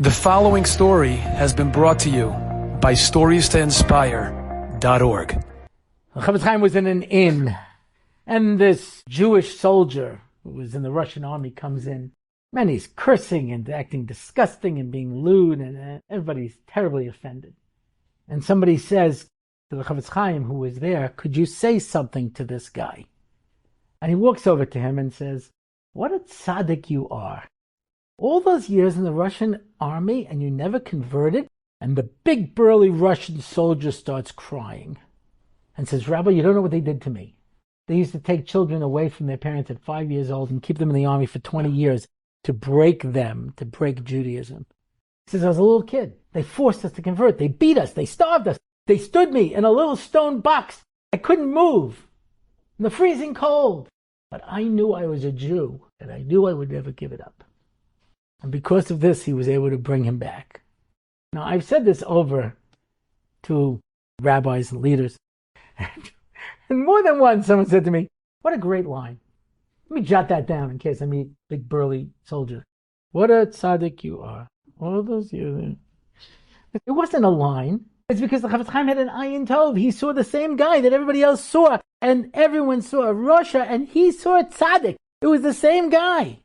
The following story has been brought to you by StoriesToInspire.org. Chaim was in an inn, and this Jewish soldier who was in the Russian army comes in, and he's cursing and acting disgusting and being lewd, and everybody's terribly offended. And somebody says to the Chofetz Chaim who was there, "Could you say something to this guy?" And he walks over to him and says, "What a tzaddik you are. All those years in the Russian army and you never converted?" And the big burly Russian soldier starts crying and says, "Rabbi, you don't know what they did to me. They used to take children away from their parents at 5 years old and keep them in the army for 20 years to break them, to break Judaism." He says, "I was a little kid. They forced us to convert. They beat us. They starved us. They stood me in a little stone box. I couldn't move in the freezing cold. But I knew I was a Jew, and I knew I would never give it up. And because of this, he was able to bring him back." Now, I've said this over to rabbis and leaders. And more than once, someone said to me, "What a great line. Let me jot that down in case I meet big burly soldier. What a tzaddik you are. All those years." It wasn't a line. It's because the Chofetz Chaim had an ayin tov. He saw the same guy that everybody else saw. And everyone saw Russia, and he saw a tzaddik. It was the same guy.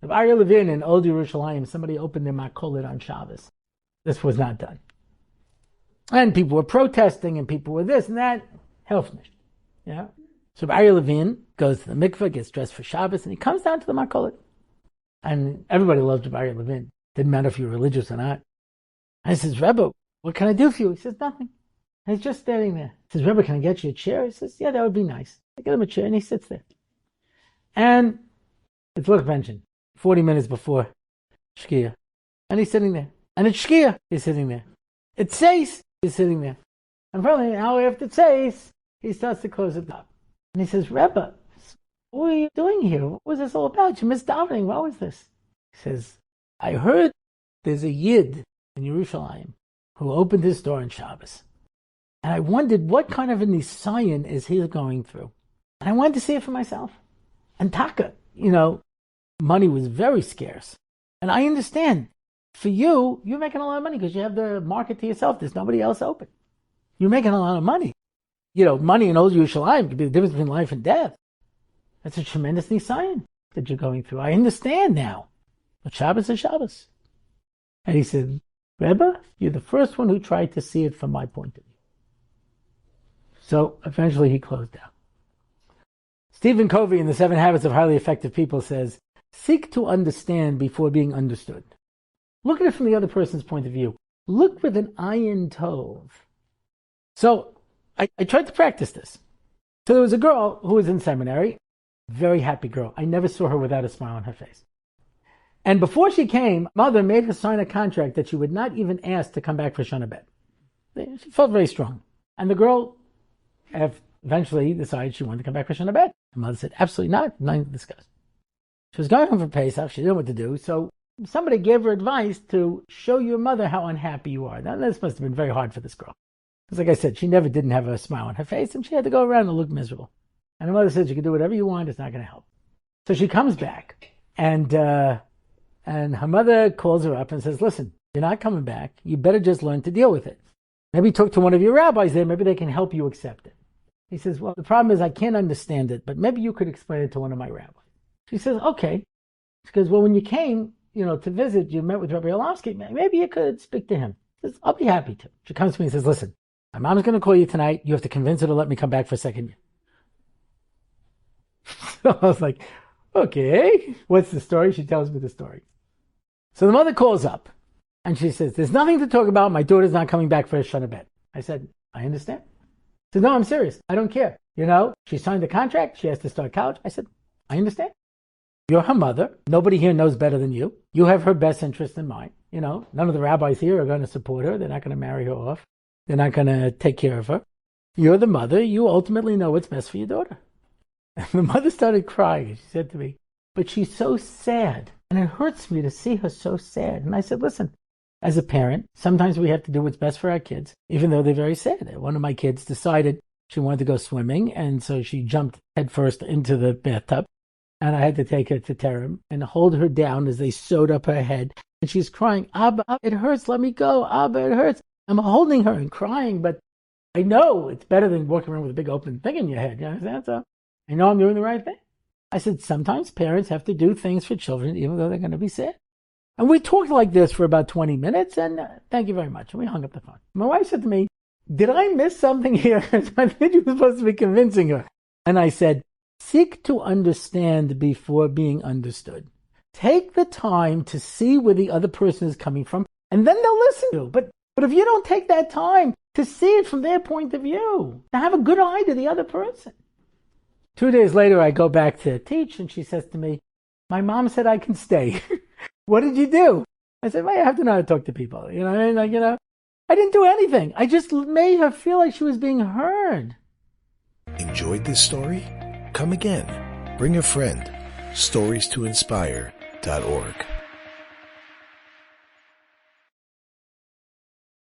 Aryeh Levin in Old Yerushalayim, somebody opened their makolet on Shabbos. This was not done. And people were protesting, and people were this and that. Helft nicht. Yeah. So Aryeh Levin goes to the mikveh, gets dressed for Shabbos, and he comes down to the makolet. And everybody loved Aryeh Levin. Didn't matter if you're religious or not. And he says, "Rebbe, what can I do for you?" He says, "Nothing." And he's just standing there. He says, "Rebbe, can I get you a chair?" He says, "Yeah, that would be nice." I get him a chair, and he sits there. And it's like mentioned, 40 minutes before Shkia. And he's sitting there. And it's Shkia, he's sitting there. It says, he's sitting there. And probably an hour after it says, he starts to close it up. And he says, "Rebbe, what are you doing here? What was this all about? You missed davening. What was this?" He says, "I heard there's a Yid in Yerushalayim who opened his door on Shabbos. And I wondered what kind of a nisayon is he going through. And I wanted to see it for myself. And taka, money was very scarce. And I understand, for you, you're making a lot of money because you have the market to yourself. There's nobody else open. You're making a lot of money. Money in Old Yerushalayim could be the difference between life and death. That's a tremendous nisayon that you're going through. I understand now. But Shabbos is Shabbos." And he said, "Rebbe, you're the first one who tried to see it from my point of view." So eventually he closed down. Stephen Covey in The 7 Habits of Highly Effective People says, "Seek to understand before being understood. Look at it from the other person's point of view. Look with an ayin tov." So I tried to practice this. So there was a girl who was in seminary, very happy girl. I never saw her without a smile on her face. And before she came, mother made her sign a contract that she would not even ask to come back for Shana Bet. She felt very strong. And the girl eventually decided she wanted to come back for Shana Bet. The mother said, "Absolutely not, nothing to discuss." She was going home for Pesach, she didn't know what to do, so somebody gave her advice to show your mother how unhappy you are. Now, this must have been very hard for this girl. Because like I said, she never didn't have a smile on her face, and she had to go around and look miserable. And her mother said, "You can do whatever you want, it's not going to help." So she comes back, and her mother calls her up and says, "Listen, you're not coming back. You better just learn to deal with it. Maybe talk to one of your rabbis there. Maybe they can help you accept it." He says, "Well, the problem is I can't understand it, but maybe you could explain it to one of my rabbis." She says, "Okay." She goes, "Well, when you came, to visit, you met with Rabbi Orlofsky. Maybe you could speak to him." He says, "I'll be happy to." She comes to me and says, "Listen, my mom's going to call you tonight. You have to convince her to let me come back for a second year." So I was like, "Okay, what's the story?" She tells me the story. So the mother calls up and she says, "There's nothing to talk about. My daughter's not coming back for a Shana Bet." I said, "I understand." She said, "No, I'm serious. I don't care. She signed the contract. She has to start college." I said, "I understand. You're her mother. Nobody here knows better than you. You have her best interest in mind. None of the rabbis here are going to support her. They're not going to marry her off. They're not going to take care of her. You're the mother. You ultimately know what's best for your daughter." And the mother started crying. She said to me, "But she's so sad. And it hurts me to see her so sad." And I said, "Listen, as a parent, sometimes we have to do what's best for our kids, even though they're very sad." One of my kids decided she wanted to go swimming, and so she jumped headfirst into the bathtub. And I had to take her to Terem and hold her down as they sewed up her head. And she's crying, Abba, it hurts, let me go. Abba, it hurts. I'm holding her and crying, but I know it's better than walking around with a big open thing in your head. You understand? So I know I'm doing the right thing. I said, sometimes parents have to do things for children, even though they're going to be sad. And we talked like this for about 20 minutes, and thank you very much. And we hung up the phone. My wife said to me, did I miss something here? I think you were supposed to be convincing her. And I said, seek to understand before being understood. Take the time to see where the other person is coming from, and then they'll listen to you. But if you don't take that time to see it from their point of view, to have a good eye to the other person. 2 days later, I go back to teach, and she says to me, my mom said I can stay. What did you do? I said, well, I have to know how to talk to people. You know what I mean? I didn't do anything. I just made her feel like she was being heard. Enjoyed this story? Come again. Bring a friend. StoriesToInspire.org